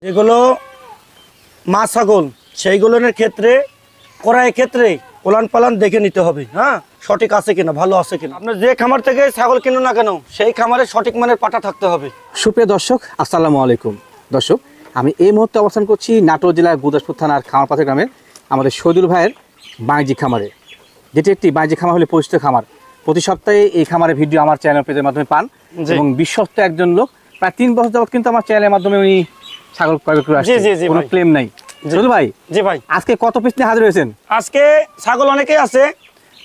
এগুলো মা ছাগল, সেইগুলোর ক্ষেত্রে করার ক্ষেত্রে ওলান পালান দেখে নিতে হবে। হ্যাঁ, সঠিক আছে কিনা, ভালো আছে কিনা। আপনার যে খামার থেকে ছাগল কিনুন না কেন, সেই খামারে সঠিক মানের পাঠা থাকতে হবে। সুপ্রিয় দর্শক, আসসালামু আলাইকুম। দর্শক, আমি এই মুহূর্তে অবস্থান করছি নাটোর জেলার গুরদাসপুর থানার খামারপাথা গ্রামের আমাদের শহীদুল ভাইয়ের বাণিজ্যিক খামারে, যেটি একটি বাণিজ্যিক খামার হলে পরিচিত খামার। প্রতি সপ্তাহে এই খামারের ভিডিও আমার চ্যানেল পেজের মাধ্যমে পান এবং বিশ্বস্ত একজন লোক। প্রায় 3 বছর যাবত কিন্তু আমার চ্যানেলের মাধ্যমে উনি ছাগল ক্রয় করে আসছে, কোনো ক্লেম নাই। শহীদুল ভাই, জি ভাই, আজকে কত পিস নিয়ে হাজির হয়েছেন? আজকে ছাগল অনেকেই আছে,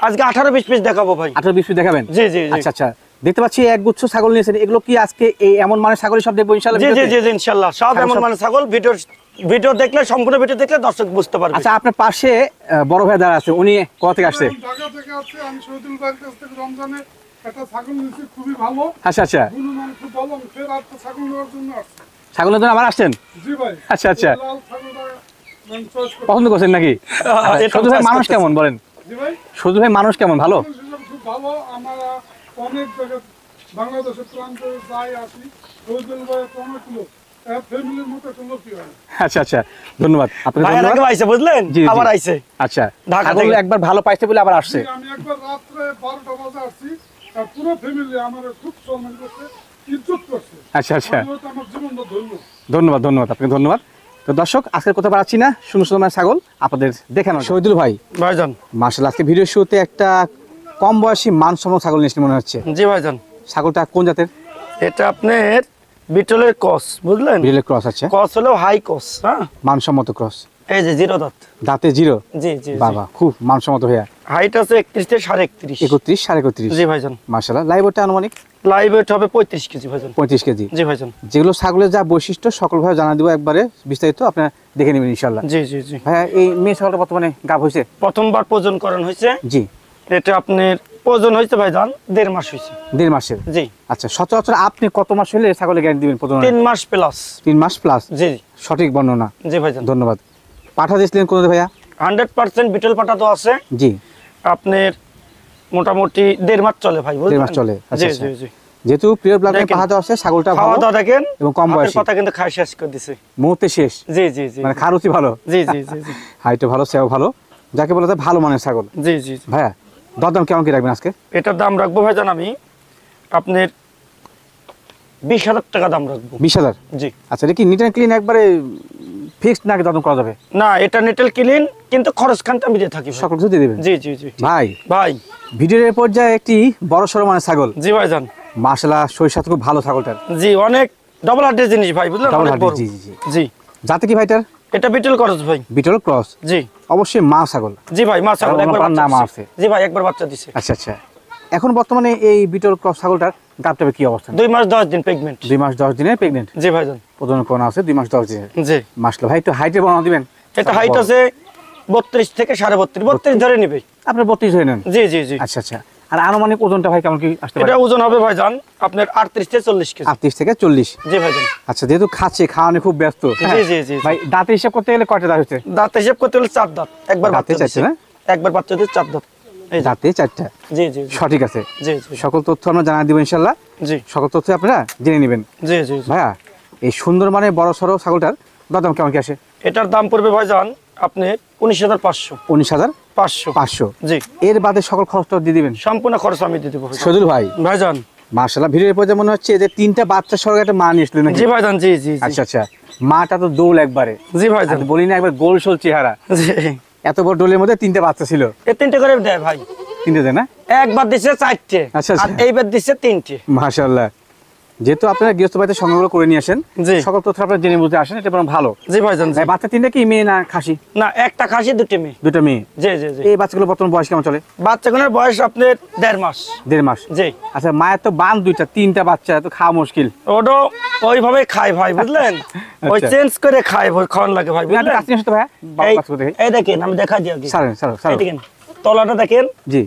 আজকে 18-20 পিস দেখাবো ভাই। 18-20 পিস দেখাবেন? জি জি। আচ্ছা আচ্ছা, দেখতে পাচ্ছি একগুচ্ছ ছাগল নিয়েছেন। এগুলো কি আজকে এই এমন মানে ছাগলই সব দেখবো ইনশাআল্লাহ? জি জি জি ইনশাআল্লাহ সব এমন মানে ছাগল। ভিডিও দেখলে, সম্পূর্ণ ভিডিও দেখলে দর্শক বুঝতে পারবে। আচ্ছা, আপনার পাশে বড় ভাই দাঁড়া আছে, উনি কোথা থেকে আসছে? ঢাকা থেকে আসছে। আমি শহীদুল ভাইয়ের কাছ থেকে রমজানে একটা ছাগল নিয়েছি, খুবই ভালো। আচ্ছা আচ্ছা, গুণমান খুব ভালো। আমি ফের একটা ছাগল নেওয়ার জন্য আসছি। ছাগলের জন্য আবার আসছেন? জি ভাই। আচ্ছা আচ্ছা, লাল ছাগলটা আমি চয়েস করছি। পছন্দ করছেন নাকি? শহীদুল ভাই মানুষ কেমন বলেন? জি ভাই, শহীদুল ভাই মানুষ কেমন? ভালো? মানুষ হিসেবে খুব ভালো। আমরা অনেক জায়গায় বাংলাদেশের প্রান্তে যাই আসি, শহীদুল ভাই অনেক লোক ফ্যামিলির মতো একটা লোকই হয়। আচ্ছা আচ্ছা, ধন্যবাদ আপনাকে। ভাই আগে আইছে, বুঝলেন? জি, জি। আবার আইছে। আচ্ছা, ঢাকা ছাগল থেকে। একবার ভালো পাইছে বলে আবার আসছে। আমি একবার রাত্রে 12টা বাজে আসছি, আর পুরো ফ্যামিলি আমার খুব সম্মান করছে, ইজ্জত করছে। আচ্ছা আচ্ছা, আমার জীবনটা ধন্য। ধন্যবাদ ধন্যবাদ আপনাকে, ধন্যবাদ। তো দর্শক, আজকের কথা বাড়াচ্ছি না, সুন্দর সুন্দর মানে ছাগল আপনাদের দেখানো। শহীদুল ভাই, ভাইজান। মাশাআল্লাহ, আজকে ভিডিও শুরুতে একটা কম বয়সী মানসম্মত ছাগল নিয়েছেন মনে হচ্ছে। জি ভাইজান। ছাগলটা কোন জাতের? এটা আপনার বিটলের ক্রস, বুঝলেন? বিটলের ক্রস। আচ্ছা, ক্রস হলো হাই ক্রস। হ্যাঁ, মানসম্মত ক্রস। এই যে 0 দাঁত। দাঁতে 0? জি জি। বাবা, খুব মানসম্মত ভাইয়া। হাইট আছে 31 থেকে 31.5। 31, 31.5। জি ভাইজান। মাশাআল্লাহ, লাইভ ওয়েটটা আনুমানিক লাইভ ওয়েট হবে 35 কেজি ভাইজান। 35 কেজি। জি ভাইজান। যেগুলো ছাগলের যা বৈশিষ্ট্য সকলভাবে জানা দিব একবারে বিস্তারিত, আপনারা দেখে নেবেন ইনশাআল্লাহ। জি জি জি। ভাইয়া, এই মেয়ে ছাগলটা বর্তমানে গাব হয়েছে? প্রথমবার প্রজন করানো হয়েছে। জি। এটা আপনার প্রজন হয়েছে ভাইজান 1.5 মাস হয়েছে। 1.5 মাসের? জি। আচ্ছা, সচরাচর আপনি কত মাস হলে ছাগলের গ্যারান্টি দিবেন প্রথমে? 3 মাস প্লাস। 3 মাস প্লাস? জি। সঠিক বর্ণনা, জি ভাইজান। ধন্যবাদ। পাঠা দিয়েছিলেন কোন ভাইয়া? 100% বিটল পাটা তো আছে। জি। আপনার মোটামুটি 1.5 মাস চলে ভাই, বুঝলেন? 1.5 মাস চলে। জি আচ্ছা জি জি। যেহেতু প্রিয় ব্লাডে দেখেন, পাঠা দেওয়া আছে, ছাগলটা ভালো খাওয়া দাওয়া দেখেন এবং কম বয়সী। কথা কিন্তু খাই শেষ করে দিছে। মুহূর্তে শেষ। জি জি জি। মানে খারুচি ভালো। জি জি জি জি। হাইটও ভালো, সেও ভালো, যাকে বলা যায় ভালো মানের ছাগল। জি জি জি। ভাইয়া, দরদাম কেমন কি রাখবেন আজকে? এটার দাম রাখবো ভাইজান আমি আপনার 20,000 টাকা দাম রাখবো। 20,000? জি। আচ্ছা, এটা কি নিট অ্যান্ড ক্লিন একবারে ফিক্সড নাকি দরদাম করা যাবে? না, এটা নেটেল ক্লিন, কিন্তু খরচ খানটা আমি দিয়ে থাকি ভাই। সকল কিছু দিয়ে দেবেন? জি জি জি। ভাই, ভাই। ভিডিওর পর্যায়ে একটি বড় সড়ো মানের ছাগল। জি ভাইজান। মাশাআল্লাহ, শরীর খুব ভালো ছাগলটার। জি, অনেক ডবল হার্টের জিনিস ভাই, বুঝলেন? Double অনেক hearted, বড়। জি, জি, জি। জি। যাতে কি ভাইটার? এটা বিটল ক্রস ভাই। বিটল ক্রস? জি। অবশ্যই মা ছাগল। জি ভাই, মা ছাগল, একবার বাচ্চা নাম দিছে। আছে? জি ভাই, একবার বাচ্চা দিছে। আচ্ছা আচ্ছা, এখন বর্তমানে এই বিটল ক্রস ছাগলটার গাবটাবে কি অবস্থা? 2 মাস 10 দিন প্রেগন্যান্ট। 2 মাস 10 দিনের প্রেগন্যান্ট? জি ভাইজান। প্রজনন কোন আছে 2 মাস 10 দিনের? জি। মাসলো ভাই, একটু হাইটের বর্ণনা দিবেন। এটা হাইট আছে 32 থেকে 32.5, 32 ধরে নিবে। আপনি 32 হয়ে নেন? জি জি জি। আচ্ছা আচ্ছা, আর আনুমানিক ওজনটা ভাই কেমন কি আসতে পারে? এটা ওজন হবে ভাইজান আপনার 38 থেকে 40 কেজি। 38 থেকে 40? জি ভাইজান। আচ্ছা, যেহেতু খাচ্ছে, খাওয়ানো খুব ব্যস্ত। জি জি জি। ভাই, দাঁতে হিসাব করতে গেলে কয়টা দাঁত হচ্ছে? দাঁত হিসাব করতে হলে 4 দাঁত। একবার দাঁতে বাচ্চা 4টে দিছে না? একবার বাচ্চা দিছে 4 দাঁত। এই দাঁতে 4টা? জি জি জি। সঠিক আছে। জি জি। সকল তথ্য আমরা জানা দিব ইনশাআল্লাহ। জি। সকল তথ্য আপনারা জেনে নেবেন। জি জি জি। ভাইয়া, এই সুন্দর মানে বড় সড়ো ছাগলটার দাম কেমন কি আসে? এটার দাম পড়বে ভাইজান আপনি 19,500। 19,500? জি। এর বাদে সকল খরচটা দিয়ে দিবেন? সম্পূর্ণ খরচ আমি দিয়ে দেবো শহীদুল ভাই। ভাইজান। মাশাআল্লাহ, ভিডিওর পর্যায়ে মনে হচ্ছে যে 3টা বাচ্চা সরকার একটা মা নিয়ে আসলেন নাকি? জি ভাইজান। জি জি জি। আচ্ছা আচ্ছা, মাটা তো দৌল একবারে। জি ভাইজান। আর বলি না একবার গোলশোল চেহারা। জি। এত বড় ডোলের মধ্যে 3টা বাচ্চা ছিল? এই 3টে করে দেয় ভাই। 3টে দেয় না? একবার দিছে 4টে। আচ্ছা, আর এইবার দিছে 3টে। মাশাআল্লাহ, যেহেতু আপনারা গৃহস্থ বাড়িতে সংগ্রহ করে নিয়ে আসেন, জি। সকল তথ্য আপনারা জেনে বুঝে আসেন, এটা বরং ভালো। জি ভাইজান। জি। ভাই, বাচ্চা 3টা কি মেয়ে না খাসি? না, একটা খাসি, 2টে মেয়ে। 2টা মেয়ে? জি জি জি। এই বাচ্চাগুলো বর্তমান বয়স কেমন চলে? বাচ্চাগুলোর বয়স আপনার 1.5 মাস। 1.5 মাস? জি। আচ্ছা, মায়ের তো বান 2টা, 3টা বাচ্চা, তো খাওয়া মুশকিল। ওটা ওইভাবে খায় ভাই, বুঝলেন? ওই চেঞ্জ করে খায়, খাওয়ান লাগে ভাই, বুঝলেন? কাছে আসতে ভাই, বাচ্চা দেখে। এই দেখেন, আমি দেখাই দিই আগে। সারেন সারেন সারেন। এই দেখেন, তলাটা দেখেন। জি।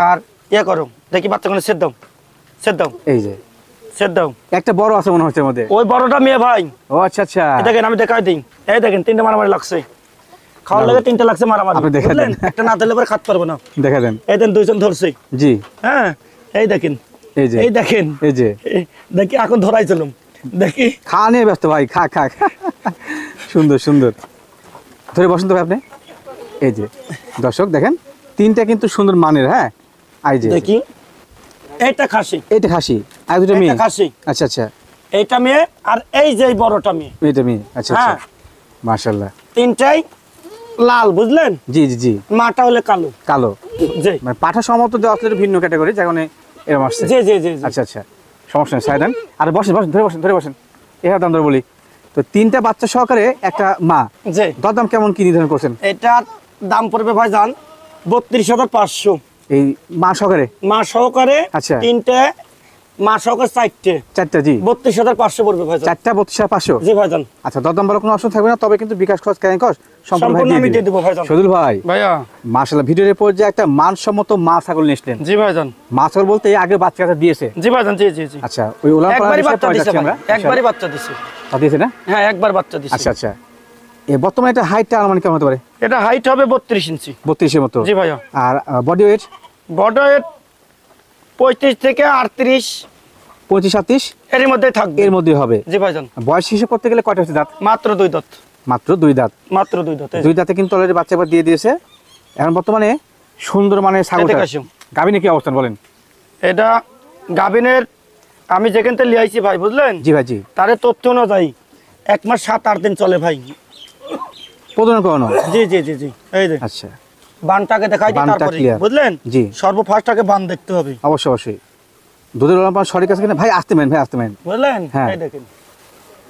আর ইয়ে করো, দেখি বাচ্চাগুলো সেদ্ধ দাও, সেদ্ধ দাও, এই যে সেদ্ধ দাও। একটা বড় আছে মনে হচ্ছে মধ্যে। ওই বড়টা মেয়ে ভাই। ও আচ্ছা আচ্ছা, এই দেখেন, আমি দেখাই দিই। এই দেখেন, 3টে মারামারি লাগছে। খাওয়ার লাগে 3টে লাগছে মারামারি। আপনি দেখা দেন। একটা না দিলে পরে খাতে পারবো না। দেখা দেন। এই দেন, 2জন ধরছে। জি। হ্যাঁ, এই দেখেন, এই যে এই দেখেন, এই যে দেখি এখন ধরাইছিলাম, দেখি। খাওয়া নিয়ে ব্যস্ত ভাই, খা খা। সুন্দর সুন্দর। ধরে বসেন তো ভাই আপনি। এই যে দর্শক দেখেন, তিনটা কিন্তু সুন্দর মানের। হ্যাঁ, এই যে দেখি, এইটা খাসি, এইটা খাসি, আর দুটো মেয়ে। এটা খাসি, আচ্ছা আচ্ছা, এইটা মেয়ে, আর এই যে বড়টা মেয়ে। এইটা মেয়ে। আচ্ছা আচ্ছা, হ্যাঁ। মাশাআল্লাহ। তিনটাই লাল, বুঝলেন? জি জি জি, মাটা হলে কালো। কালো। জি মানে পাঠা সম্মত দেওয়া আসলে ভিন্ন ক্যাটাগরি, যেখানে এরকম আসছে। জি জি জি জি। আচ্ছা আচ্ছা, সমস্যা নেই, সাইড দেন। আর বসেন বসেন, ধরে বসেন, ধরে বসেন। এবার দাম ধরে বলি তো, তিনটা বাচ্চা সহকারে একটা মা, জি। দরদাম কেমন কি নির্ধারণ করছেন? এটার দাম পড়বে ভাইজান 32,500। এই মা সহকারে? মা সহকারে আচ্ছা। তিনটে, মা সহকারে চারটে, চারটা। জি, 32,500 পড়বে ভাইজান। চারটা 32,500। জি ভাইজান, আচ্ছা, দরদাম বলার কোনো অপশন থাকবে না, তবে কিন্তু বিকাশ খরচ, ক্যারিং কস্ট সম্পূর্ণ ভাই সম্পূর্ণ আমি দিয়ে দিয়ে দিবেন। দেবো ভাইজান। শহীদুল ভাই, ভাইয়া মাশাআল্লাহ, ভিডিওর পর যে একটা মানসম্মত মা ছাগল নিয়েছিলেন। জি ভাইজান, মা ছাগল বলতে এই আগে বাচ্চা কাচ্চা দিয়েছে? জি ভাইজান, জি জি জি। আচ্ছা, ওই ওলান একবারই বাচ্চা দিছে আমরা ভাই, একবারই বাচ্চা দিছে। তা দিয়েছে না? হ্যাঁ, একবার বাচ্চা দিছে। আচ্ছা আচ্ছা, বর্তমানে এটা হাইটটা আনুমানিক কেমন হতে পারে? এটা হাইট হবে 32 ইঞ্চি। 32-এর মতো। জি ভাইয়া। আর বডি ওয়েট? বড় 35 থেকে 38 35-37 এর মধ্যে থাকবে। এর মধ্যে হবে। জি ভাইজান, বয়স হিসেব করতে গেলে কয়টা হচ্ছে দাঁত? মাত্র 2 দাঁত। মাত্র 2 দাঁত। মাত্র 2 দাঁত। 2 দাঁতে কিন্তু অলরেডি বাচ্চা এবার দিয়ে দিয়েছে। এখন বর্তমানে সুন্দর মানের ছাগল। এদিকে আসুন। গাভিনে কি অবস্থান বলেন? এটা গাবিনের আমি যেখান থেকে লিয়ে আইছি ভাই, বুঝলেন? জি ভাই, জি। তারে তথ্য অনুযায়ী 1 মাস 7-8 দিন চলে ভাই। প্রজনন করানো? জি জি জি জি। এই যে আচ্ছা, বানটাকে দেখাই দিই, বানটা তারপরে clear। বুঝলেন? জি। সর্বফার্স্ট আগে বান দেখতে হবে, অবশ্যই অবশ্যই। দুধের ওলান পান সঠিক আছে কিনা ভাই? আসতে মেন ভাই, আসতে মেন। বুঝলেন? হ্যাঁ। এই দেখেন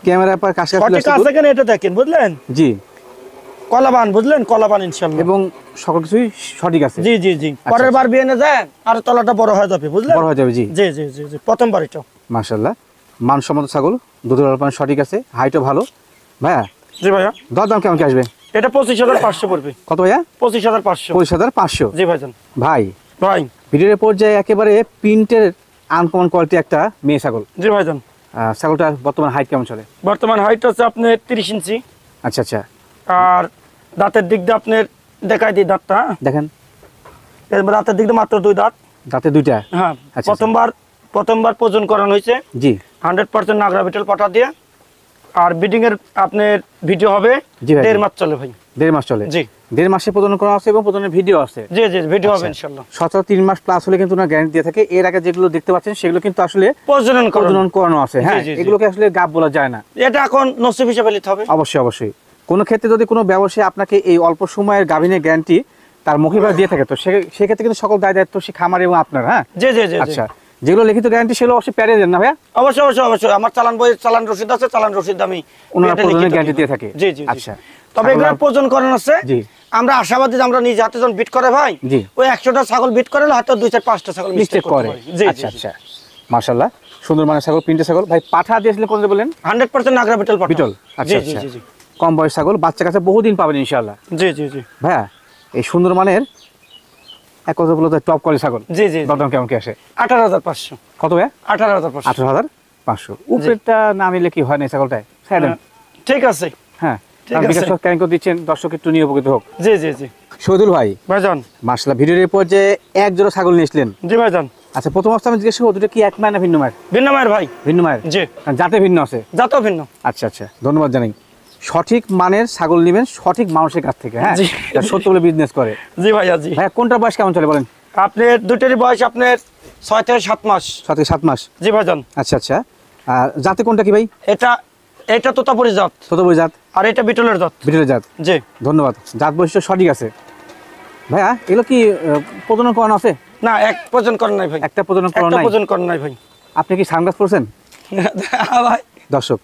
ক্যামেরা পর কাছে সঠিক আছে কিনা এটা দেখেন, বুঝলেন? জি, কলাবান, বুঝলেন? কলাবান ইনশাআল্লাহ। এবং সকল কিছুই সঠিক আছে। জি জি জি। পরের বার বিয়ে না যায় আর তলাটা বড় হয়ে যাবে, বুঝলেন? বড় হয়ে যাবে। জি, জি জি জি জি। প্রথমবার এটা। মাশাআল্লাহ, মানসম্মত ছাগল, দুধের ওলান পান সঠিক আছে, হাইটও ভালো। ভাইয়া, জি ভাইয়া, দরদাম কেমন কি আসবে? এটা 25,500 পড়বে। কত ভাইয়া? 25,500। 25,500। জি ভাইজান। ভাই, ভাই। ভিডিওর পর্যায়ে একেবারে প্রিন্টের আনকমন কোয়ালিটি একটা মেয়ে ছাগল। জি ভাইজান। ছাগলটার বর্তমান হাইট কেমন চলে? বর্তমান হাইট হচ্ছে আপনার 30 ইঞ্চি। আচ্ছা আচ্ছা, আর দাঁতের দিক দিয়ে আপনার দেখাই দিই দাঁতটা। দেখেন এবার দাঁতের দিক দিয়ে মাত্র 2 দাঁত। দাঁতে দুইটা। হ্যাঁ, আচ্ছা। প্রথমবার প্রজন করানো হয়েছে জি 100% নাগরা বিটল পাঠা দিয়ে। আর ব্রিডিং এর আপনার ভিডিও হবে জি ভাই। 1.5 মাস চলে ভাই। 1.5 মাস চলে? জি। 1.5 মাসে প্রজনন করা আছে এবং প্রজনের ভিডিও আছে। জি জি, ভিডিও হবে আচ্ছা। ইনশাআল্লাহ। সচরাচর 3 মাস প্লাস হলে কিন্তু ওনার গ্যারান্টি দিয়ে থাকে। এর আগে যেগুলো দেখতে পাচ্ছেন সেগুলো কিন্তু আসলে প্রজনন করানো। প্রজনন করানো আছে। হ্যাঁ, জি, জি, জি। এগুলোকে আসলে গাব বলা যায় না। এটা এখন নসিব হিসেবে নিতে হবে। অবশ্যই অবশ্যই। কোনো ক্ষেত্রে যদি কোনো ব্যবসায়ী আপনাকে এই অল্প সময়ের গাভিনের গ্যারান্টি তার মৌখিকভাবে দিয়ে থাকে, তো সেক্ষেত্রে কিন্তু সকল দায় দায়িত্ব সে খামার এবং আপনার। হ্যাঁ, জি জি জি। আচ্ছা, যেগুলো লিখিত গ্যারান্টি সেগুলো অবশ্যই প্যারে দেন না ভাইয়া? অবশ্যই অবশ্যই অবশ্যই। আমার চালান বই, চালান রসিদ আছে, চালান রসিদ আমি ওনারা এটা প্রজনের লিখিত গ্যারান্টি দিই। দিয়ে থাকে? জি জি। আচ্ছা, তবে এগুলো প্রজন করানো আছে। জি আমরা আশাবাদী যে আমরা নিজে হাতে যখন বিট করে ভাই, জি। ওই 100টা ছাগল বিট করে হয়তো 2-4-5টা ছাগল মিস্টেক মিস্টেক করে। করে। জি আচ্ছা জি। আচ্ছা, মাশাআল্লাহ, সুন্দর মানের ছাগল, প্রিন্টের ছাগল। ভাই, পাঠা দিয়েছিলেন কোন বলেন? 100% নাগরা বিটল পাঠা। বিটল। জি আচ্ছা জি আচ্ছা, জি জি। কম বয়স ছাগল, বাচ্চা কাছে বহুদিন পাবেন ইনশাআল্লাহ। জি জি জি। ভাইয়া, এই সুন্দর মানের এক কথা বলতে টপ কোয়ালিটি ছাগল, জি জি। দরদাম কেমন কি আসে? 18,500। কত ভাইয়া? 18,500। 18,500। উপরেরটা না নিলে কি হয় না ছাগলটায়? সাইডেন। ঠিক আছে। হ্যাঁ, ঠিক কারণ বিকাশ আছে। সব ক্যারিং করে দিচ্ছেন, দর্শক একটু নিয়ে উপকৃত হোক। জি জি জি। শহীদুল ভাই, ভাইজান। মাশাআল্লাহ, ভিডিওর পর যে এক জোড়া ছাগল নিয়েছিলেন। জি ভাইজান। আচ্ছা, প্রথম অবস্থা আমি জিজ্ঞেস করবো, দুটো কি এক মায়ের না ভিন্ন মায়ের? ভিন্ন মায়ের ভাই। ভিন্ন মায়ের? জি। জাতে ভিন্ন আছে? জাতও ভিন্ন। আচ্ছা আচ্ছা, ধন্যবাদ জানাই। সঠিক মানের ছাগল নেবেন সঠিক মানুষের কাছ থেকে। হ্যাঁ, জি। যারা সত্য বলে বিজনেস করে। জি ভাইয়া জি। ভাইয়া, কোনটার বয়স কেমন চলে বলেন? আপনার দুটোরই বয়স আপনার 6 থেকে 7 মাস। 7 থেকে 7 মাস। জি ভাইজান। আচ্ছা আচ্ছা, আর জাতে কোনটা কি ভাই? এটা তোতাপুরি জাত, ছোট বই জাত, আর এটা বিটলের জাত। বিটলের জাত। জি। ধন্যবাদ, জাত বৈশিষ্ট্য সঠিক আছে। ভাইয়া, এগুলো কি প্রজনন করানো আছে? না, এক প্রজন করেন নাই ভাই। একটা প্রজনন করানো একটা নাই? প্রজন করেন নাই ভাই। আপনি কি সানগ্লাস পরছেন? ভাই। দর্শক,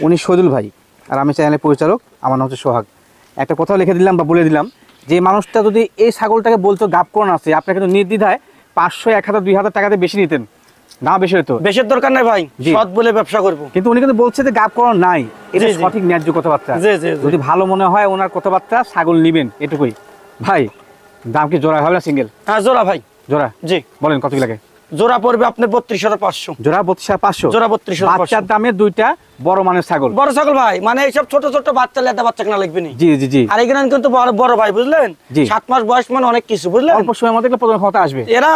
উনি শহীদুল ভাই, আর আমি চ্যানেলের পরিচালক, আমার নাম হচ্ছে সোহাগ। একটা কথা লিখে দিলাম বা বলে দিলাম, যে মানুষটা যদি এই ছাগলটাকে বলতো গাব করানো আছে, আপনি কিন্তু নির্দ্বিধায় 500, 1000, 2000 টাকাতে বেশি নিতেন, না বেশি হতো। বেশির দরকার নাই ভাই, জি। সৎ বলে ব্যবসা করবো। কিন্তু উনি কিন্তু বলছে যে গাব করানো নাই, এটা জি, জি। সঠিক ন্যায্য কথাবার্তা। জি, জি, জি। যদি ভালো মনে হয় ওনার কথাবার্তা, ছাগল নিবেন, এটুকুই। ভাই, দাম কি জোড়া হবে না সিঙ্গেল? হ্যাঁ, জোড়া ভাই। জোড়া? জি। বলেন কত কি লাগে? জোড়া পড়বে আপনার 32,500। জোড়া 32,500? জোড়া 32,500। বাচ্চার দামে দুইটা বড় মানের ছাগল। বড় ছাগল ভাই, মানে এইসব ছোট ছোট বাচ্চা লেদা বাচ্চা কেনা লাগবে নি। জি জি জি। আর এখানে কিন্তু বড় বড় ভাই, বুঝলেন? জি। 7 মাস বয়স মানে অনেক কিছু, বুঝলেন? অল্প সময়ের মধ্যে প্রজনন ক্ষমতা আসবে। এরা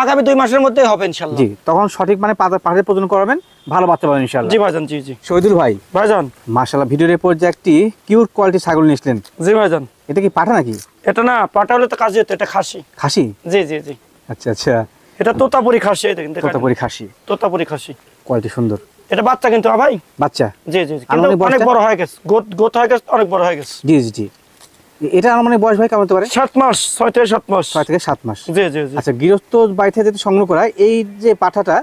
আগামী 2 মাসের মধ্যে হবে ইনশাআল্লাহ। জি, তখন সঠিক মানে পাহাড়ে প্রজনন করাবেন, ভালো বাচ্চা পাবেন ইনশাআল্লাহ। জি ভাইজান, জি জি শহীদুল ভাই, ভাইজান। মাশাআল্লাহ ভিডিওর এরপর যে একটি কিউট কোয়ালিটি ছাগল নিয়েছিলেন, জি ভাইজান। এটা কি পাঠা নাকি? এটা না পাটা হলে তো কাজে হতো, এটা খাসি। খাসি? জি জি জি। আচ্ছা আচ্ছা, এটা তোতাপুরি খাসি, এই দেখেন তোতাপুরি খাসি, তোতাপুরি খাসি। কোয়ালিটি সুন্দর। এটা বাচ্চা কিন্তু ভাই, বাচ্চা? জি জি জি, কিন্তু আনুমানিক অনেক বয়সটা? বড় হয়ে গেছে, গোত হয়ে গেছে, অনেক বড় হয়ে গেছে। জি জি জি। এটা আনুমানিক বয়স ভাই কেমন হতে পারে? 7 মাস, 6 থেকে 7 মাস। 6 থেকে 7 মাস। জি জি জি। আচ্ছা, গৃহস্থ বাড়ি থেকে যদি সংগ্রহ করা হয়, এই যে পাঠাটা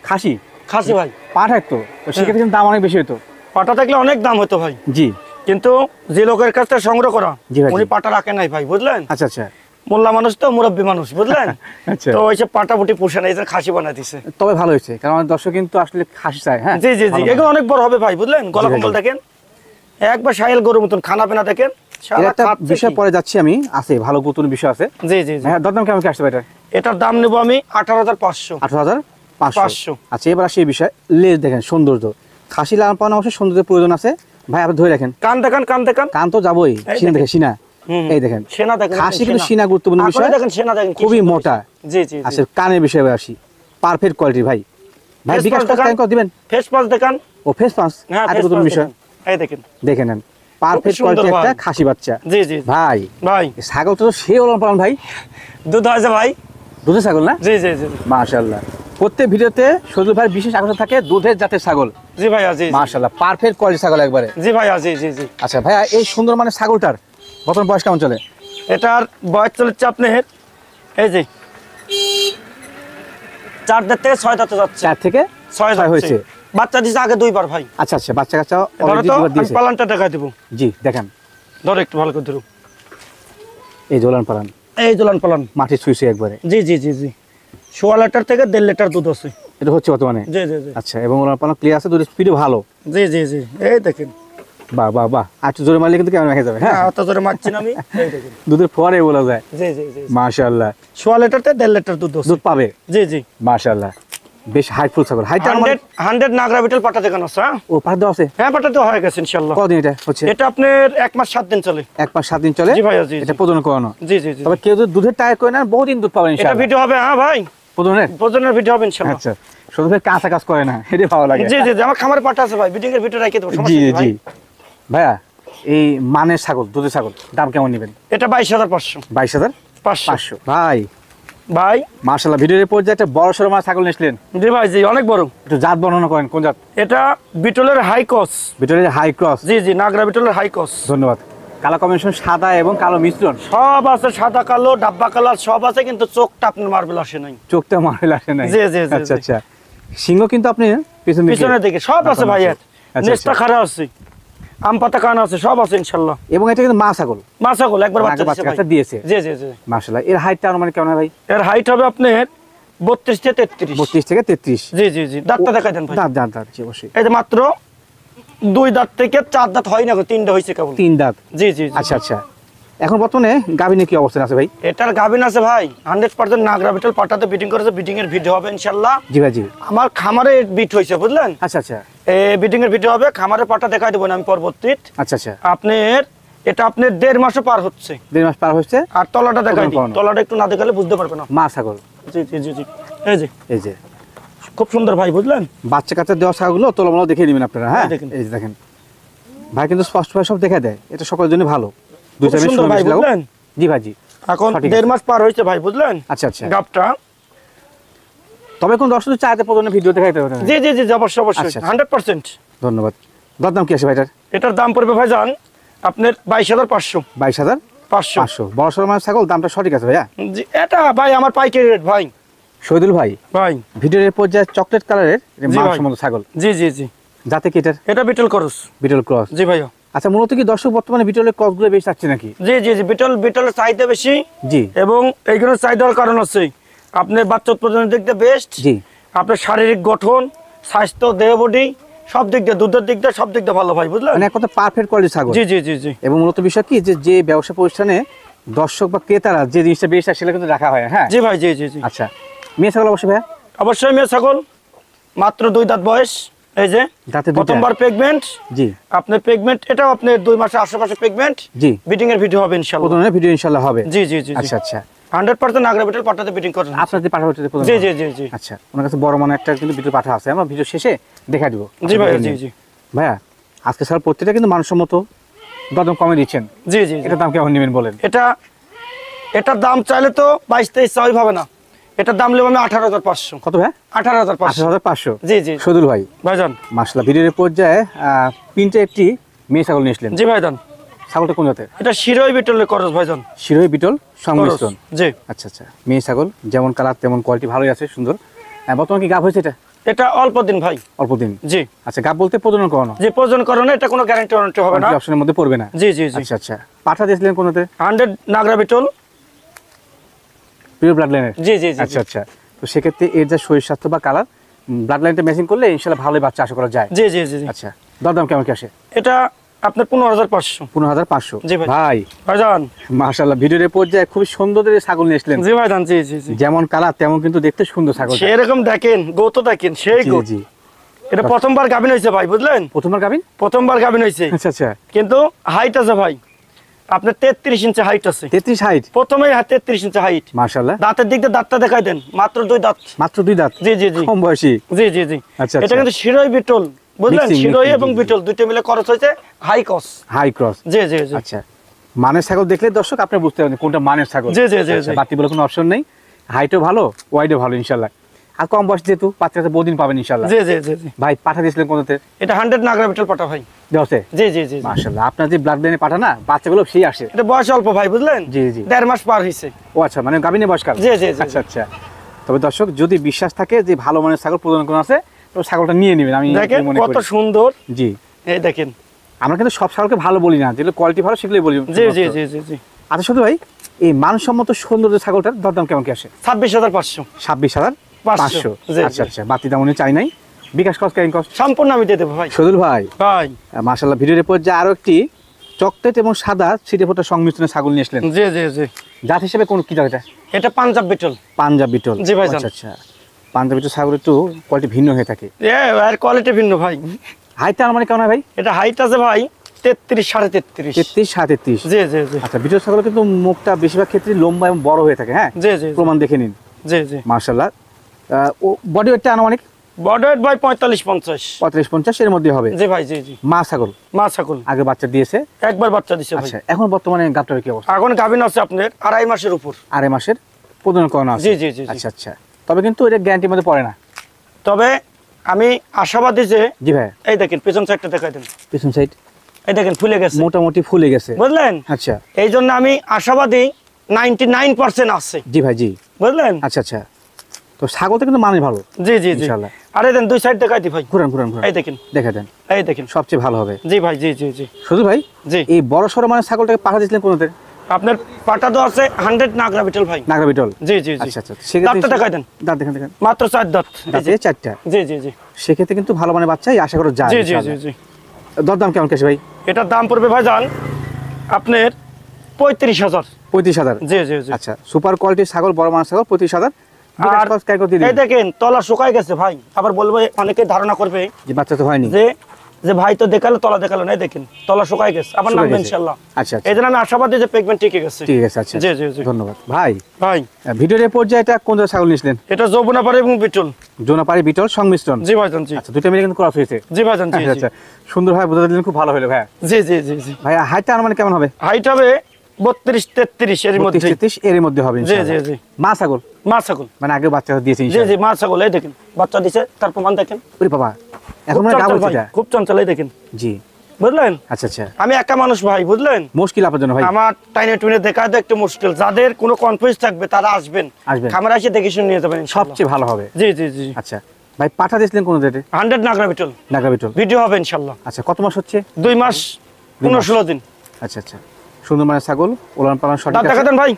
খাসি খাসি ভাই, পাঠা তো সেক্ষেত্রে কিন্তু দাম অনেক বেশি হতো। পাটা থাকলে অনেক দাম হতো ভাই, জি। কিন্তু যে লোকের কাছ থেকে সংগ্রহ করা জি ভাই, উনি জি। পাটা রাখে নাই ভাই, বুঝলেন? আচ্ছা আচ্ছা। মোল্লা মানুষ তো, মুরব্বী মানুষ, বুঝলেন? আচ্ছা। তো ওই যে পাটা বুটি পুষে না, এই জন্য খাসি বানাই দিছে। তবে ভালো হয়েছে, কারণ আমার দর্শক কিন্তু আসলে খাসি চায়। হ্যাঁ, জি জি জি, ভালো এগুলো অনেক বড় হবে ভাই, বুঝলেন? গলা ভাই, কম্বল জি। দেখেন, একবার সাহেল গরুর মতন খানা পিনা দেখেন। এর সারা একটা খাচ্ছে বিষয় কি? পরে যাচ্ছি আমি, আছে ভালো গুরুত্বপূর্ণ বিষয় আছে। জি জি জি। হ্যাঁ, দরদাম কেমন কি আসতে পারে? এটার দাম নেবো আমি 18,500। 18,500। 500। আচ্ছা, এবার আসি এই বিষয়, লেজ দেখেন সৌন্দর্য। খাসি লালন পালন অবশ্যই সৌন্দর্যের প্রয়োজন আছে ভাই, আপনি ধরে রাখেন। কান দেখান, কান দেখান। কান তো যাবোই, এই সিনা দেখেন, সিনা হুম। এই দেখেন। সেনা দেখেন, খাসি সেনা। কিন্তু সিনা গুরুত্বপূর্ণ আকলে বিষয়, দেখেন, সেনা দেখেন, কি খুবই সুন্দর মোটা। বিষয়। জি জি জি। আচ্ছা, কানের বিষয়ে আসি, পারফেক্ট কোয়ালিটি ভাই। ভাই Face বিকাশ pass দেখান। কত দিবেন? ফেস পাস দেখান। ও ফেস পাস, হ্যাঁ, এত face গুরুত্বপূর্ণ pass বিষয় দেখান। এই দেখেন। দেখে নেন, পারফেক্ট সুন্দর কোয়ালিটি একটা ভাই। খাসি বাচ্চা। জি জি জি। ভাই ভাই এই ছাগল তো সে লালন পালন ভাই, দুধ হয়েছে ভাই। দুধের ছাগল না? জি জি জি। মাশাআল্লাহ। প্রত্যেক ভিডিওতে শহীদুল ভাই বিশেষ আকর্ষণ থাকে দুধের জাতের ছাগল। জি ভাইয়া, জি জি। মাশাআল্লাহ, পারফেক্ট কোয়ালিটি ছাগল একবারে। জি ভাইয়া, জি জি জি। আচ্ছা ভাইয়া, এই সুন্দর মানে ছাগলটার বর্তমান বয়স কেমন চলে? এটার বয়স চলেছে আপনার এই যে 4 দাঁত থেকে 6 দাঁতে যাচ্ছে। 4 থেকে 6 দাঁত হয়েছে। বাচ্চা দিছে আগে 2 বার ভাই। আচ্ছা আচ্ছা, বাচ্চা কাচ্চা ধরো অলরেডি তো, দুবার আমি দিয়েছে। পালানটা দেখাই দেবো। জি দেখেন, ধরো একটু ভালো করে ধরো। এই জোলান পালান এই দোলান পালান। মাটি ছুঁইছে একবারে। জি জি জি জি। 16 লিটার থেকে 1.5 লিটার দুধ আছে। এটা হচ্ছে বর্তমানে। মানে? জি জি জি। আচ্ছা, এবং ওলান পালান ক্লিয়ার আছে, দুধের স্পিডও ভালো। জি জি জি। এই দেখেন। বাহ বাহ বাহ, আর একটু জোরে মারলে কিন্তু কেমন হয়ে যাবে। হ্যাঁ, হ্যাঁ, অত জোরে মারছি না আমি। এই দেখেন। দুধের ফোয়ারে বলা যায়। জি জি জি। মাশাআল্লাহ, 16 লিটার থেকে 1.5 লিটার দুধ আছে। দুধ পাবে। জি জি। মাশাআল্লাহ, বেশ হাইটফুল ছাগল। হাইটটা 100 নাগরা বিটল পাটা দেখানো আছে। হ্যাঁ? ও পার দেওয়া আছে। হ্যাঁ, পাটা তো হয়ে গেছে ইনশাআল্লাহ। কদিন এটা হচ্ছে? এটা আপনার 1 মাস 7 দিন চলে। 1 মাস 7 দিন চলে। জি ভাইয়া, জি এটা জি। প্রজনন করানো। জি জি জি। তবে কেউ যদি দুধের টায়ার করে নেন বহুদিন দুধ পাবেন এটা ইনশাআল্লাহ। ভিডিও হবে। হ্যাঁ ভাই, প্রজনের? ভোজনের ভিডিও হবে ইনশাআল্লাহ। আচ্ছা, শুধু ভাই কাঁচা কাজ করে না, এটা ভালো লাগে। জি জি জি, আমার খামারে পাটা আছে ভাই, বিডিং এর ভিডিও রাখতে দেবো, জি সমস্যা নেই ভাই। জি। ভাইয়া, এই মানের ছাগল, দুধের ছাগল দাম কেমন নেবেন? এটা 22,500। 22,500। ভাই ভাই মাশাআল্লাহ, ভিডিওর পর যে একটা বড় সড়ো মাছ ছাগল নিয়েছিলেন, জি ভাই, জি অনেক বড়। একটু জাত বর্ণনা করেন, কোন জাত? এটা বিটলের হাই ক্রস। ভিডিওর হাই ক্রস। জি জি, নাগরা বিটলের হাই ক্রস। ধন্যবাদ। কালো কম্বিনেশন, সাদা এবং কালো মিশ্রণ, সব আছে, সাদা কালো ডাব্বা কালার সব আছে, কিন্তু চোখটা আপনার মার্বেল আসে নাই। চোখটা মারে আসে নাই। জি, জি, জি, আচ্ছা জি। আচ্ছা, সিংহ কিন্তু আপনি পিছন দিকে, পিছনের দিকে সব আছে ভাই, এর আচ্ছা, নেস্তা আচ্ছা। খাড়া আছে, আম পাতা কান আছে, সব আছে ইনশাআল্লাহ। এবং এটা কিন্তু মা ছাগল, মাছাগল একবার আগে বাচ্চা বাচ্চা দিছে কাচ্চা ভাই। দিয়েছে। জি জি জি। মাশাআল্লাহ, এর হাইটটা মানে কেমন হয় ভাই? এর হাইট হবে আপনার 32 থেকে 33। 32 থেকে 33। জি জি জি। দাঁতটা দেখাই দেন ভাই। দাঁত দাঁত দাঁত, জি অবশ্যই। এই যে মাত্র 2 দাঁত থেকে 4 দাঁত হয় না, 3টা হয়েছে কেবল। 3 দাঁত। জি জি জি। আচ্ছা আচ্ছা, এখন বর্তমানে গাভিনে কি অবস্থান আছে ভাই? এটার গাভিন আছে ভাই 100% নাগরা বিটল পাটাতে বিটিং করেছে, বিটিং এর ভিডিও হবে ইনশাআল্লাহ। জি ভাই, জি। আমার খামারে বিট হয়েছে, বুঝলেন? আচ্ছা আচ্ছা এই বিটিং এর ভিডিও হবে, খামারে পাটা দেখাই দেবো না আমি পরবর্তীত। আচ্ছা আচ্ছা, আপনার এটা আপনার 1.5 মাসও পার হচ্ছে। 1.5 মাস পার হচ্ছে। আর তলাটা দেখাই দিই, করানো। তলাটা একটু না দেখালে বুঝতে পারবে না। মা ছাগল। জি জি জি জি। এই যে এই যে খুব সুন্দর ভাই, বুঝলেন? বাচ্চা কাচ্চা দেওয়া ছাগলগুলো তোলামোলা দেখে নেবেন আপনারা। হ্যাঁ, এই দেখেন। এই যে দেখেন ভাই, কিন্তু স্পষ্ট ভাবে সব দেখা দেয়, এটা সকলের জন্য ভালো। দুই খুব সুন্দর ভাই, বুঝলেন? জি ভাই, জি। এখন সঠিক 1.5 মাস পার হয়েছে ভাই, বুঝলেন? আচ্ছা আচ্ছা, গাবটা। তবে কোন দর্শক চাইতে প্রথমে ভিডিও দেখাইতে হবে না? জি জি জি, অবশ্যই অবশ্যই আচ্ছা, আচ্ছা। 100%। ধন্যবাদ। দরদাম কি আছে ভাইটার? এটার দাম পড়বে ভাইজান আপনার 22,500। 22,500। 500। বড় সড়ো মাছ ছাগল, দামটা সঠিক আছে ভাইয়া? জি, এটা ভাই আমার পাইকারি রেট ভাই। শহীদুল ভাই, ভাই ভিডিওর এরপর যে চকলেট কালারের জি মাংস ভাই। মতো ছাগল, জি জি জি। যাতে কি এটার? এটা বিটল ক্রস। বিটল ক্রস। জি ভাইয়া। আচ্ছা, মূলত কি দর্শক বর্তমানে বিটলের ক্রসগুলো বেশি থাকছে নাকি? জি জি জি, বিটলের চাহিদা বেশি, জি এবং এইগুলোর চাহিদার কারণ আছে আপনার বাচ্চা উৎপাদনের দিক দিয়ে বেস্ট, জি। আপনার শারীরিক গঠন, স্বাস্থ্য, দেহ বডি সব দিক দিয়ে, দুধের দিক দিয়ে সব দিক দিয়ে ভালো ভাই, বুঝলেন? মানে এক কথা পারফেক্ট কোয়ালিটির ছাগল। জি জি জি জি। এবং মূলত বিষয় কি, যে যে ব্যবসা প্রতিষ্ঠানে দর্শক বা ক্রেতারা যে জিনিসটা বেশি থাকে সেটা কিন্তু রাখা হয়। হ্যাঁ, জি ভাই, জি জি জি। আচ্ছা, মেয়ে ছাগল অবশ্যই ভাইয়া? অবশ্যই মেয়ে ছাগল, মাত্র 2 দাঁত বয়স। এই যে দাঁতে দুইটা? প্রথমবার প্রেগনেন্ট। জি আপনার প্রেগনেন্ট, এটাও আপনার 2 মাসের আশেপাশে প্রেগনেন্ট। জি। বিটিং এর ভিডিও হবে ইনশাআল্লাহ। প্রথমে ভিডিও ইনশাআল্লাহ হবে। জি জি জি। আচ্ছা আচ্ছা, 100% নাগরা বিটল পাটাতে বিটিং করেন। আপনার যে পাঠা হচ্ছে জি জি জি জি। আচ্ছা, ওনার কাছে বড় মানে একটা কিন্তু ভিডিও পাঠা আছে, আমরা ভিডিও শেষে দেখা দিব। জি ভাইয়া, জি জি ভাইয়া আজকে স্যার প্রত্যেকটা কিন্তু মানসম্মত দরদাম কমে দিচ্ছেন, জি জি জি। এটার দাম কেমন নেবেন বলেন? এটার দাম চাইলে তো 22-23 চাই হবে না, এটার দাম নেব আমি 18,500। কত ভাই? 18,500। 18,500। জি জি শহীদুল ভাই ভাইজান। মাশাআল্লাহ, ভিডিওর পর্যায়ে তিনটে একটি মেয়ে ছাগল নিয়ে আসলেন। জি ভাইজান। ছাগলটা কোন জাতের? এটা শিরোই বিটলের করস ভাইজান। শিরোই বিটল করস। সংমিশ্রণ। জি। আচ্ছা আচ্ছা, মেয়ে ছাগল যেমন কালার তেমন কোয়ালিটি ভালোই আছে, সুন্দর। বর্তমানে কি গাব হয়েছে এটা? এটা অল্প দিন ভাই। অল্প দিন। জি। আচ্ছা, গাব বলতে প্রজনন করানো? যে প্রজনন করণে এটা কোনো গ্যারান্টি হবে না, অপশনের মধ্যে পড়বে না। জি জি জি। আচ্ছা আচ্ছা, পাঠা দিয়েছিলেন কোনতে? 100 নাগরা বিটল। পিওর ব্লাড লাইনের? জি জি জি। আচ্ছা আচ্ছা, তো সেক্ষেত্রে এর যা শরীর স্বাস্থ্য বা কালার, ব্লাড লাইনটা ম্যাচিং করলে ইনশাআল্লাহ ভালোই বাচ্চা আশা করা যায়। জি জি জি জি। আচ্ছা, দরদাম কেমন কি আসে? এটা আপনার 15,500। 15,500। জি ভাই। ভাই ভাইজান। মাশাআল্লাহ, ভিডিওর পর্যায়ে খুব সুন্দর ছাগল নিয়ে আসলেন। জি ভাইজান, জি জি জি। যেমন কালার তেমন কিন্তু দেখতে সুন্দর ছাগল। সেরকম দেখেন, গোতো দেখেন সেই জি গোত। জি। এটা প্রথমবার গাভিন হয়েছে ভাই, বুঝলেন? প্রথমবার গাবিন? প্রথমবার গাভিন হয়েছে। আচ্ছা আচ্ছা। কিন্তু হাইট আছে ভাই, আপনার 33 ইঞ্চি হাইট আছে। 33 হাইট? প্রথমেই 33 ইঞ্চি হাইট। মাশাআল্লাহ। দাঁতের দিক দিয়ে দাঁতটা দেখাই দেন, মাত্র 2 দাঁত। মাত্র 2 দাঁত? জি জি জি। কম বয়সী? জি জি জি। আচ্ছা এটা আচ্ছা। কিন্তু শিরোই বিটল, বুঝলেন? Mixing, শিরোই mixing, এবং জি, জি। বিটল দুইটা মিলে খরচ হয়েছে হাই ক্রস। High cross. জি জি জি। আচ্ছা, মানের ছাগল দেখলে দর্শক আপনি বুঝতে পারবেন কোনটা মানের ছাগল। জি জি জি আচ্ছা, জি। বাড়তি বলে কোনো অপশন নেই, হাইটও ভালো ওয়াইডও ভালো ইনশাআল্লাহ। আর কম বয়স যেহেতু বাচ্চাটা বহুদিন পাবেন ইনশাআল্লাহ। জি জি জি জি। ভাই পাঠা দিয়েছিলেন কোনতে? এটা 100 নাগরা বিটল পাটা ভাই। দেওয়াতে? জি জি জি জি। মাশাআল্লাহ, আপনার যে ব্লাড লাইনে পাঠা না, বাচ্চাগুলো সেই আসে। এটা বয়স অল্প ভাই, বুঝলেন? জি জি। 1.5 মাস পার হয়েছে। ও আচ্ছা, মানে গাবিনে বয়সকাল? জি জি জি। আচ্ছা আচ্ছা। তবে দর্শক যদি বিশ্বাস থাকে যে ভালো মানের ছাগল প্রজনন করা আছে, তো ছাগলটা নিয়ে নেবেন, আমি দেখেন মনে কত করি। সুন্দর। জি। এই দেখেন। আমরা কিন্তু সব ছাগলকে ভালো বলি না, যেগুলো কোয়ালিটি ভালো সেগুলোই বলি। জি জি জি জি জি। আচ্ছা শুধু ভাই, এই মানসম্মত সৌন্দর্য ছাগলটার দরদাম কেমন কি আসে? 26,500। 26,500। জি, আচ্ছা জি। আচ্ছা, বাড়তি দাম উনি চাই নাই। বিকাশ কস্ট ক্যারিং কস্ট সম্পূর্ণ আমি দিয়ে দেবো ভাই। সদুল ভাই ভাই। মাশাআল্লাহ, ভিডিওর পর যে আরো একটি চকলেট এবং সাদা ছিটে ফোটা সংমিশ্রণে ছাগল নিয়ে আসলেন। জি জি জি। জাত হিসেবে কোন কি জাত এটা? এটা পাঞ্জাব বিটল। পাঞ্জাব বিটল? জি ভাইজান। আচ্ছা আচ্ছা, পাঞ্জাব বিটল ছাগল একটু কোয়ালিটি ভিন্ন হয়ে থাকে। এর কোয়ালিটি ভিন্ন ভাই। হাইটটা মানে কেমন হয় ভাই? এটা হাইট আছে ভাই 33 33.5। 33 37। জি জি জি। আচ্ছা, বিটল ছাগল কিন্তু মুখটা বেশিরভাগ ক্ষেত্রে লম্বা এবং বড় হয়ে থাকে। হ্যাঁ, জি জি জি। প্রমাণ দেখে নিন। জি জি। মাশাআল্লাহ, ও বডি ওয়েটটা আনুমানিক বড় ওয়েট ভাই 45-50। 35-50 এর মধ্যে হবে। জি ভাই, জি জি। মা ছাগল? মা ছাগল। আগে বাচ্চা দিয়েছে? একবার বাচ্চা দিছে ভাই। আচ্ছা, এখন বর্তমানে গাবটার কি অবস্থা? এখন গাভিন আছে আপনার 2.5 মাসের উপর। 2.5 মাসের প্রজনন করানো আছে? জি জি জি। আচ্ছা আচ্ছা, তবে কিন্তু এটা গ্যারান্টির মধ্যে পড়ে না। তবে আমি আশাবাদী যে, জি ভাই। এই দেখেন পেছন সাইডটা দেখাই দেন। পিছন সাইড এই দেখেন ফুলে গেছে, মোটামুটি ফুলে গেছে, বুঝলেন? আচ্ছা। এই জন্য আমি আশাবাদী 99% আছে, জি ভাই, জি। বুঝলেন? আচ্ছা আচ্ছা, তো ছাগলটা কিন্তু মানে ভালো। জি জি জি। ইনশাআল্লাহ। আরে দেন দুই সাইড দেখাই দি ভাই। ঘুরান ঘুরান ঘুরান, এই দেখেন, দেখা দেন, এই দেখেন। সবচেয়ে ভালো হবে। জি ভাই, জি জি জি। শুধু ভাই, জি। এই বড় সড়ো মানে ছাগলটাকে পাঠা দিয়েছিলেন কোনতে? আপনার পাটা তো আছে 100 নাগরা বিটল ভাই। নাগরা বিটল? জি জি জি। আচ্ছা আচ্ছা, সেক্ষেত্রে দাঁতটা দেখাই দেন। দাঁত দেখেন দেখেন, মাত্র 4 দাঁত। দাঁতে 4টা। জি জি জি। সেক্ষেত্রে কিন্তু ভালো মানে বাচ্চাই আশা করা যায়। জি জি জি ইনশাআল্লাহ। জি। দরদাম কেমন কেছে ভাই? এটার দাম পড়বে ভাইজান আপনার 35,000। 35,000? জি জি জি। আচ্ছা, সুপার কোয়ালিটির ছাগল, বড় মানের ছাগল 35,000। আর এই দেখেন তলা শুকায় গেছে ভাই, আবার বলবে অনেকে ধারণা করবে যে বাচ্চা তো হয়নি, যে যে ভাই তো দেখালো তলা দেখালো না, এই দেখেন তলা শুকায় গেছে, আবার শুকায় নামবে গেছে। ইনশাআল্লাহ। আচ্ছা আচ্ছা, এই জন্য আমি আশাবাদী যে পেগমেন্ট টিকে গেছে। ঠিক আছে। আচ্ছা, জি জি জি। ধন্যবাদ ভাই। ভাই ভিডিওর পর্যায়ে এটা কোন জায়গায় ছাগল নিয়েছিলেন? এটা যৌবনাপাড়া এবং বিটল। জোনাপাড়ি বিটল সংমিশ্রণ? জি ভাইজান জি। আচ্ছা, দুটো মিলে কিন্তু ক্রস হয়েছে? জি ভাইজান জি আচ্ছা জি। আচ্ছা, সুন্দর ভাই বোঝা দিলেন, খুব ভালো হলো ভাই। জি জি জি জি। ভাই হাইটটা মানে কেমন হবে? হাইট হবে 32-33 এর মধ্যে। 32-33 এর মধ্যে হবে জি ইনশাআল্লাহ। জি জি। মা ছাগল মা ছাগল, মানে আগে বাচ্চা দিয়েছে জি ইনশাআল্লাহ? জি মা ছাগল, এই দেখেন বাচ্চা দিছে, তার প্রমাণ দেখেন। ওরে বাবা, এখন খুব মানে চঞ্চল গাবল ভাই, এটা? খুব চঞ্চল, এই দেখেন, জি। বুঝলেন? আচ্ছা আচ্ছা, আমি একা মানুষ ভাই, বুঝলেন? মুশকিল আপনার জন্য ভাই। আমার টাইনে টুইনে দেখা তো একটু মুশকিল, যাদের কোনো কনফিউজ থাকবে তারা আসবেন, আসবেন। খামারে এসে দেখে শুনে নিয়ে যাবেন ইনশাআল্লাহ। সবচেয়ে ভালো হবে। জি জি জি। আচ্ছা ভাই, পাঠা দিয়েছিলেন কোন ডেটে? 100 নাগরা বিটল। নাগরা বিটল ভিডিও হবে ইনশাআল্লাহ। আচ্ছা, কত মাস হচ্ছে? 2 মাস 15-16 দিন। আচ্ছা আচ্ছা, সুন্দর মানে ছাগল, ওলান পালান সঠিক দাঁত দেখা আছে? দেন ভাই,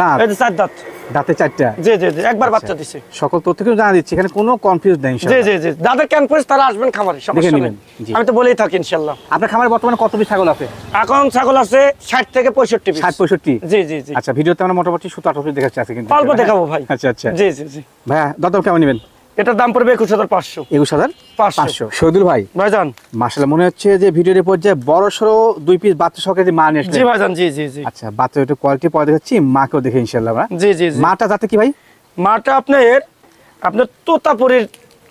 দাঁত? এই যে 4 দাঁত। দাঁতে 4টা? জি জি জি, একবার বাচ্চা দিছে। সকল তথ্য কিন্তু জানা দিচ্ছি, এখানে কোনো কনফিউজ নেই জি ইনশাআল্লাহ। জি জি, যাদের কনফিউজ তারা আসবেন খামারে, সমস্যা নেবেন, নেই, জি। আমি তো বলেই থাকি ইনশাআল্লাহ। আপনার খামারে বর্তমানে কত পিস ছাগল আছে? এখন ছাগল আছে 60 থেকে 65 পিস। 60-65? জি জি জি। আচ্ছা, ভিডিওতে আমরা মোটামুটি 17-18 পিস দেখাচ্ছি আছে কিন্তু। অল্প দেখাবো ভাই। আচ্ছা আচ্ছা, জি জি জি। ভাইয়া দরদাম কেমন নেবেন? এটার দাম পড়বে 21,500। 21,500? শহীদুল ভাই ভাইজান। মাশাআল্লাহ, মনে হচ্ছে যে ভিডিওর পর্যায়ে বড় সড়ো 2 পিস বাচ্চা সহকারে মা নিয়ে জি আসলেন। ভাইজান, জি জি জি। আচ্ছা, বাচ্চা একটু কোয়ালিটি পরে দেখাচ্ছি, মাকেও দেখে ইনশাআল্লাহ আমরা। জি জি জি। মাটা যাতে কি ভাই? মাটা আপনার তোতাপুরির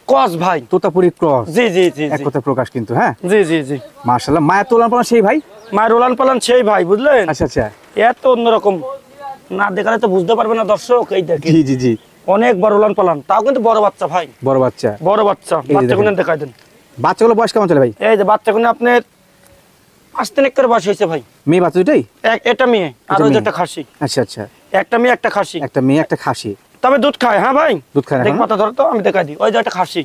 ক্রস ভাই, তোতাপুরি ক্রস। জি জি জি এক কথা প্রকাশ কিন্তু, হ্যাঁ জি জি জি। মাশাআল্লাহ, মায়ের তো উলান পালান সেই ভাই। মায়ের উলান পালান সেই ভাই, বুঝলেন? আচ্ছা আচ্ছা, এত অন্যরকম, না দেখালে তো বুঝতে পারবে না দর্শক। এই দেখেন জি জি জি, অনেক বড় উলান পালান, তাও কিন্তু বড় বাচ্চা ভাই, বড় বাচ্চা। বড় বাচ্চা। এই বাচ্চা দেখেন। কোনে দেখাই দেন। বাচ্চাগুলো বয়স কেমন চলে ভাই? এই যে বাচ্চা কোনে আপনার 5 দিন করে বয়স হয়েছে ভাই। মেয়ে বাচ্চা দুটাই? এটা মেয়ে আর এটা ওই মেয়ে। যেটা খাসি। আচ্ছা আচ্ছা, একটা মেয়ে একটা খাসি। একটা মেয়ে একটা খাসি। তবে দুধ খায়, হ্যাঁ ভাই দুধ খায় না দেখ এখনো? মাথা ধরো তো, আমি দেখাই দিই। ওই যে একটা খাসি,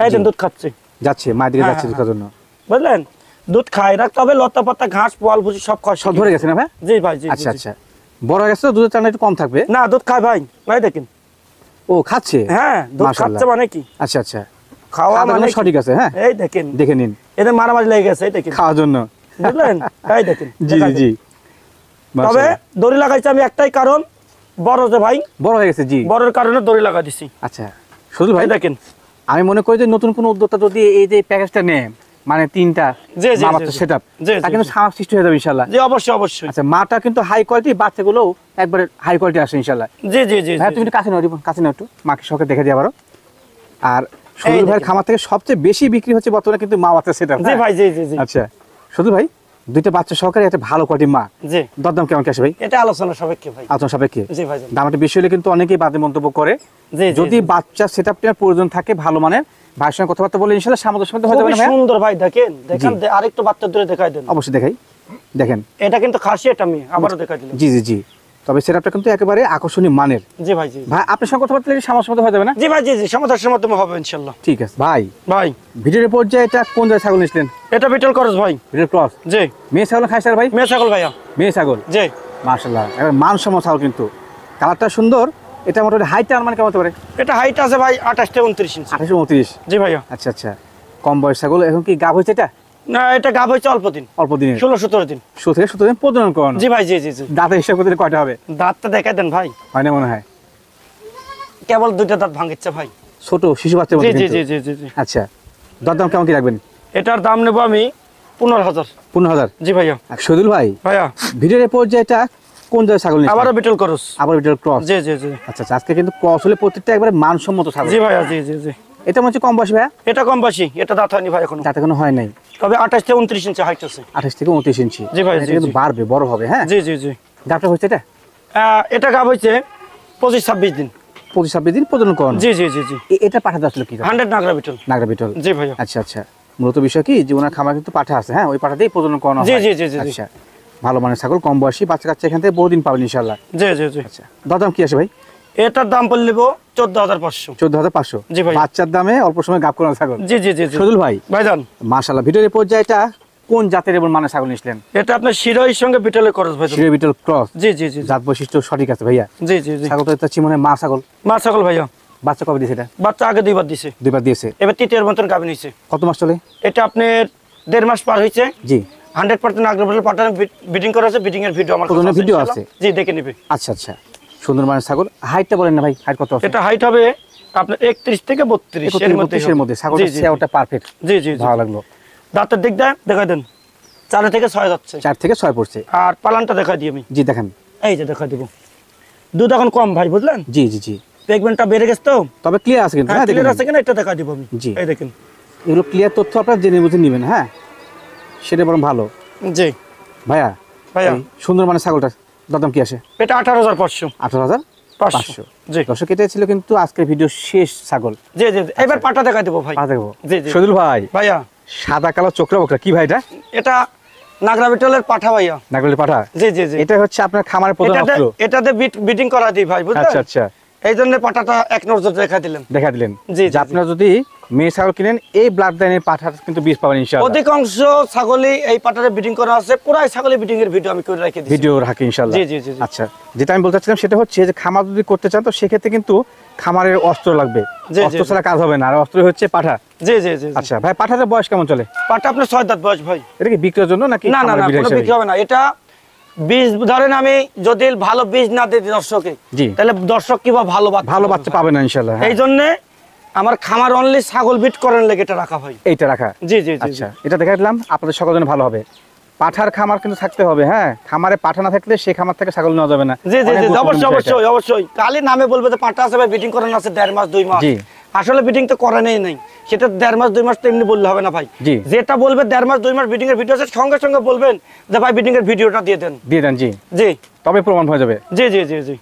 এই দেন দুধ খাচ্ছে, যাচ্ছে মায়ের দিকে, হ্যাঁ, যাচ্ছে হ্যাঁ, দুধের জন্য। বুঝলেন? দুধ খায় রাখতে হবে, লতা পাতা ঘাস পোয়াল ভুসি সব খাওয়া সব ধরে গেছে না ভাই? জি ভাই জি। আচ্ছা আচ্ছা, বড় হয়ে গেছে তো দুধের টানা একটু কম থাকবে। না দুধ খায় ভাই, ভাই দেখেন। ও খাচ্ছে? হ্যাঁ দুধ মাশাআল্লাহ। খাচ্ছে মানে কি, আচ্ছা আচ্ছা, খাওয়া খাওয়া মানে সঠিক আছে, হ্যাঁ এই দেখেন দেখে নিন, এদের মারামারি লেগে গেছে, এই দেখেন খাওয়ার জন্য। বুঝলেন? এই দেখেন জি দেখাই জি দেন। জি, তবে মাশাআল্লাহ। দড়ি লাগাইছি আমি একটাই কারণ, বড় যে ভাই, বড় হয়ে গেছে, জি। বড়ের কারণে দড়ি লাগা দিছি। আচ্ছা শুধু ভাই ভাই দেখেন, আমি মনে করি যে নতুন কোন উদ্যোক্তা যদি এই যে প্যাকেজটা নেয়, মানে 3টা জি, জি, মামাত্র জি, সেটআপ, জি, তা জি, কিন্তু জি। সামার সৃষ্টি হয়ে যাবে ইনশাআল্লাহ। জি অবশ্যই অবশ্যই। আচ্ছা, মাটা কিন্তু হাই কোয়ালিটি, বাচ্চাগুলো একবারে হাই কোয়ালিটি আসে ইনশাআল্লাহ। জি জি জি ভাই জি, তুমি একটু কাছে নাও, রিপন কাছে নাও একটু, মাকে শখে দেখে দিয়ে আবারও। আর শুধু এই ভাইয়ের দেখেন। খামার থেকে সবচেয়ে বেশি বিক্রি হচ্ছে বর্তমানে কিন্তু মা বাচ্চা সেটআপ। জি ভাই জি জি জি আচ্ছা শুধু ভাই, দুইটা বাচ্চা সহকারে একটা ভালো কোয়ালিটির মা, জি। দরদাম কেমন কি আসে ভাই? এটা আলোচনা সাপেক্ষে ভাই। আলোচনা সাপেক্ষে। জি ভাই জি দামটা বেশি হলে কিন্তু অনেকেই বাদে মন্তব্য করে। জি, যদি জি। বাচ্চা সেটআপ নেওয়ার প্রয়োজন থাকে ভালো মানের, ভাইয়ের সঙ্গে কথাবার্তা বলে ইনশাআল্লাহ সামঞ্জস্যের মধ্যে হয়ে যাবে খুবই না ভাই? সুন্দর ভাই, দেখেন দেখেন জি। আরেকটু বাচ্চা দূরে দেখাই দেন। অবশ্যই দেখাই, দেখেন। এটা কিন্তু খাসি, এটা মেয়ে, আবারও দেখাই দিলাম। জি জি জি, তবে সেটআপটা কিন্তু একেবারে আকর্ষণীয় মানের। জি ভাই জি জি। ভাই আপনার সঙ্গে কথাবার্তা বলে সামঞ্জস্যের মধ্যে হয়ে যাবে না? জি ভাই জি জি, সমাধানের মাধ্যমে হবে ইনশাআল্লাহ। ঠিক আছে ভাই। ভাই ভিডিওর পর্যায়ে এটা কোন জায়গায় ছাগল নিয়েছিলেন? এটা বিটল করস ভাই। ভিডিওর ক্রস, জি। মেয়ে ছাগল খাই স্যার ভাই? মেয়ে ছাগল ভাইয়া। মেয়ে ছাগল, জি। মাশাআল্লাহ, এবার মানসম্মত ছাগল কিন্তু, কালারটা সুন্দর। এটা মোটামুটি হাইটটা মানে কেমন হতে পারে? এটা হাইট আছে ভাই 28 থেকে 29 ইঞ্চি। 28 29। জি ভাইয়া। আচ্ছা আচ্ছা, কম বয়স ছাগল। এখন কি গাভ হয়েছে এটা? না এটা গাব হয়েছে অল্প দিন, অল্প দিনের, 16-17 দিন। 16 থেকে 17 দিন প্রজনন করানো। জি ভাই জি জি জি। দাঁতের হিসাব করতে কয়টা হবে? দাঁতটা দেখাই দেন ভাই, হয় না মনে হয়? কেবল দুইটা দাঁত ভাঙিচ্ছে ভাই। ছোট শিশু বাচ্চার জি মধ্যে জি কিন্তু। জি জি জি জি। আচ্ছা, দরদাম কেমন কি রাখবেন? এটার দাম নেবো আমি 15,000। 15,000। জি ভাইয়া। শহীদুল ভাই, ভাইয়া ভিডিওর পর্যায়ে এটা কোন জায়গায় ছাগল নিয়েছেন? আবারও বিটল করস। আবার ভিডিওর ক্রস। জি জি জি। আচ্ছা আচ্ছা, আজকে কিন্তু ক্রস হলে প্রত্যেকটা একবারে মানসম্মত ছাগল। জি ভাইয়া জি জি জি। এটা মনে হচ্ছে কম বয়স ভাইয়া? এটা কম বাসি, এটা দাঁত হয়নি ভাই এখনো। তাতে কোনো হয় নাই। তবে 28 থেকে 29 ইঞ্চি হাইট আছে। 28 থেকে 29 ইঞ্চি। জি ভাই, এটা জি, কিন্তু জি। বাড়বে, বড় হবে, হ্যাঁ। জি জি জি। দামটা হচ্ছে এটা এটা গাব হয়েছে 25-26 দিন। 25-26 দিন প্রজনন করানো। জি জি জি জি। এটা পাঠাতে আসলে কি? 100 নাগরা বিটল। নাগরা বিটল। জি ভাইয়া। আচ্ছা আচ্ছা, মূলত বিষয় কি যে ওনার খামার কিন্তু পাঠা আছে, হ্যাঁ, ওই পাঠা দিয়েই প্রজনন করানো হয়। জি, জি, জি, জি, জি। আচ্ছা, ভালো মানের ছাগল, কম বয়সী বাচ্চা কাচ্চা এখান থেকে বহুদিন পাবেন ইনশাআল্লাহ। জি জি জি। আচ্ছা, দরদাম কি আসে ভাই? এটার দাম পড়ে নেবো 14,500। 14,500। জি ভাই। বাচ্চার দামে অল্প সময় গাব করানো ছাগল। জি জি জি জি। শহীদুল ভাই, ভাইজান মাশাআল্লাহ, ভিডিওর পর্যায়ে এটা কোন জাতের এবং মানের ছাগল নিয়েছিলেন? এটা আপনার শিরোহির সঙ্গে বিটলের করস ভাইজান। শিরো বিটল ক্রস। জি জি জি জি। জাত বৈশিষ্ট্য সঠিক আছে ভাইয়া? জি জি জি। ছাগল তো এটা চিমনে মা ছাগল। মা ছাগল ভাইয়া। বাচ্চা কবে দিয়েছে এটা? বাচ্চা আগে 2বার দিছে, 2বার দিয়েছে। এবার তৃতীয়ের মতন গাভিন হয়েছে। কত মাস চলে? এটা আপনার 1.5 মাস পার হয়েছে। জি। 100% নাগরা বিটল পাঠানো বিডিং করা আছে, বিডিং এর ভিডিও আমার কাছে প্রথমে আছে ভিডিও ইনশাআল্লাহ। আছে? জি দেখে নিবে। আচ্ছা আচ্ছা, সুন্দর মানের ছাগল। হাইটটা বলেন না ভাই, হাইট কত আছে? এটা হাইট হবে আপনার 31 থেকে 32 এর মধ্যে। 31 এর মধ্যে ছাগলটা সেওটা পারফেক্ট। জি জি জি। ভালো লাগলো। দাঁতের দিক দেয় দেখাই দেন, 4 থেকে 6 যাচ্ছে। 4 থেকে 6 পড়ছে। আর পালানটা দেখাই দিই আমি। জি দেখান। এই যে দেখাই দিব, দুধ এখন কম ভাই, বুঝলেন? জি জি জি, পেগমেন্টটা বেড়ে গেছে তো। তবে ক্লিয়ার আছে কিন্তু, হ্যাঁ, ক্লিয়ার দেখেন আছে কিনা এটা দেখাই দিব আমি। জি। এই দেখেন। এগুলো ক্লিয়ার তথ্য আপনারা জেনে বুঝে নেবেন, হ্যাঁ, সেটা বরং ভালো। জি ভাইয়া, ভাইয়া। এই সুন্দর মানের ছাগলটা দরদাম কি আসে? এটা 18,500। 18,500। জি দর্শক, এটা ছিল কিন্তু আজকের ভিডিও শেষ ছাগল। জি জি। এবার পাটা দেখাই দেবো ভাই। পা দেখবো। জি জি। শহীদুল ভাই, ভাইয়া সাদা কালো চোখরা বকরা কি ভাই এটা? এটা নাগরা বিটলের পাঠা ভাইয়া। নাগরলি পাঠা। জি জি জি। এটা হচ্ছে আপনার খামারের প্রধান এটাতে অস্ত্র। এটাতে বিটিং করা দিই ভাই, বুঝলেন? আচ্ছা আচ্ছা, এই জন্য পাটাটা এক নজর দেখা দিলেন। দেখা দিলেন জি, যে জি, আপনারা যদি মেয়ে ছাগল কিনেন এই ব্লাড লাইনের পাঠা কিন্তু বীজ পাবেন ইনশাআল্লাহ। অধিকাংশ ছাগলই এই পাটারে বিটিং করা আছে, পুরাই ছাগলের বিটিং এর ভিডিও আমি করে রেখে দিয়েছি। ভিডিও রাখি ইনশাআল্লাহ। জি, জি, জি, জি। আচ্ছা, যেটা আমি বলতে চাচ্ছিলাম সেটা হচ্ছে যে খামার যদি করতে চান তো সেক্ষেত্রে কিন্তু খামারের অস্ত্র লাগবে। জি, জি, অস্ত্র জি। ছাড়া কাজ হবে না, আর অস্ত্র হচ্ছে পাঠা। জি জি জি জি। আচ্ছা ভাই, পাঠাটার বয়স কেমন চলে? পাটা আপনার 6 দাঁত বয়স ভাই। এটা কি বিক্রির জন্য নাকি না না খামারের না, বিড়া কোনো হিসেবে? বিক্রি হবে না। এটা বীজ ধরেন আমি যদি ভালো বীজ না দিই দর্শকে, জি। তাহলে দর্শক কিবা ভালো বাচ্চা ভালো পাবে বাচ্চা ভাই। পাবে না ইনশাআল্লাহ। এই জন্য আমার খামার অনলি ছাগল বিট করেন লেগে এটা রাখা ভাই। এইটা রাখা। জি জি জি। আচ্ছা, এটা দেখা দিলাম আপনাদের সকলের জন্য ভালো হবে। পাঠার খামার কিন্তু থাকতে হবে, হ্যাঁ, খামারে পাঠা না থাকলে সেই খামার থেকে ছাগল নেওয়া যাবে না। জি জি অনেক জি, গুরুত্বপূর্ণ অবশ্যই বিষয় এটা। অবশ্যই অবশ্যই। কালি নামে বলবে যে পাটা আছে ভাই, বিটিং করেন আছে 1.5 মাস 2 মাস। জি। আসলে বিডিং তো করে নাই সেটা 1.5 মাস 2 মাস তো এমনি বললে হবে না ভাই। জি। যেটা বলবে 1.5 মাস 2 মাস বিডিং এর ভিডিও আছে সঙ্গে সঙ্গে বলবেন যে ভাই বিডিং এর ভিডিওটা দিয়ে দেন। দিয়ে দেন জি, জি তবে প্রমাণ হয়ে যাবে। জি জি জি জি